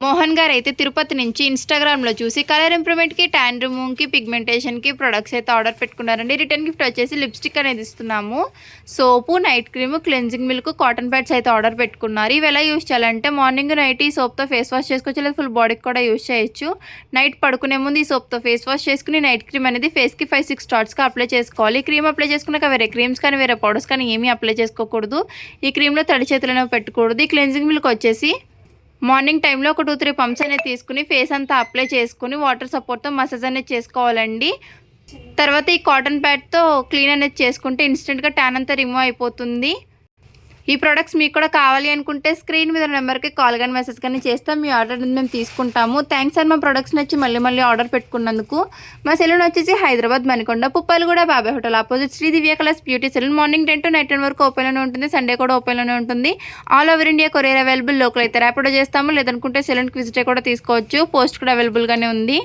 మోహన్ గారు అయితే తిరుపతి నుంచి ఇన్స్టాగ్రామ్లో చూసి కలర్ ఇంప్రూవ్మెంట్కి, ట్యాన్ రిమూవ్కి, పిగ్మెంటేషన్కి ప్రొడక్ట్స్ అయితే ఆర్డర్ పెట్టుకున్నారండి. రిటర్న్ గిఫ్ట్ వచ్చేసి లిప్స్టిక్ అనేది ఇస్తున్నాము. Soap, night cream, cleansing milk, cotton pads అయితే ఆర్డర్ పెట్టుకున్నారు. ఇవి ఎలా యూస్ చేయాలంటే మార్నింగ్ నైట్ ఈ సోప్తో ఫేస్ వాష్ చేసుకోవచ్చు, లేదా ఫుల్ బాడీకి కూడా యూస్ చేయొచ్చు. నైట్ పడుకునే ముందు ఈ సోప్తో ఫేస్ వాష్ చేసుకుని నైట్ క్రీమ్ అనేది ఫేస్కి 5-6 డాట్స్గా అప్లై చేసుకోవాలి. క్రీమ్ అప్లై చేసుకున్నాక వేరే క్రీమ్స్ కానీ వేరే పౌడర్స్ కానీ ఏమీ అప్లై చేసుకోకూడదు. ఈ క్రీమ్లో తడి చేతులను పెట్టకూడదు. ఈ క్లెన్జింగ్ మిల్క్ వచ్చేసి మార్నింగ్ టైంలో ఒక 2-3 పంప్స్ అనేది తీసుకుని ఫేస్ అంతా అప్లై చేసుకుని వాటర్ సపోర్ట్తో మసాజ్ అనేది చేసుకోవాలండి. తర్వాత ఈ కాటన్ ప్యాడ్తో క్లీన్ అనేది చేసుకుంటే ఇన్స్టెంట్గా ట్యాన్ అంతా రిమూవ్ అయిపోతుంది. ఈ ప్రొడక్ట్స్ మీకు కూడా కావాలి అనుకుంటే స్క్రీన్ మీద నెంబర్కి కాల్ కానీ మెసేజ్ కానీ చేస్తాం. మీ ఆర్డర్ మేము తీసుకుంటాము. థ్యాంక్స్ అండ్ మా ప్రొడక్ట్స్ నచ్చి మళ్ళీ ఆర్డర్ పెట్టుకున్నందుకు. మా సెలూన్ వచ్చేసి Hyderabad Manikonda, Puppalaguda, Babai hotel opposite Sri Divya colours beauty salon. Morning 10 to night 10 వరకు ఓపెన్లోనే ఉంటుంది. సండే కూడా ఓపెన్లోనే ఉంటుంది. All over India courier available. Local అయితే ర్యాపిడో చేస్తాము, లేదనుకుంటే సెలూన్కి విజిట్ కూడా తీసుకోవచ్చు. పోస్ట్ కూడా అవైలబుల్గానే ఉంది.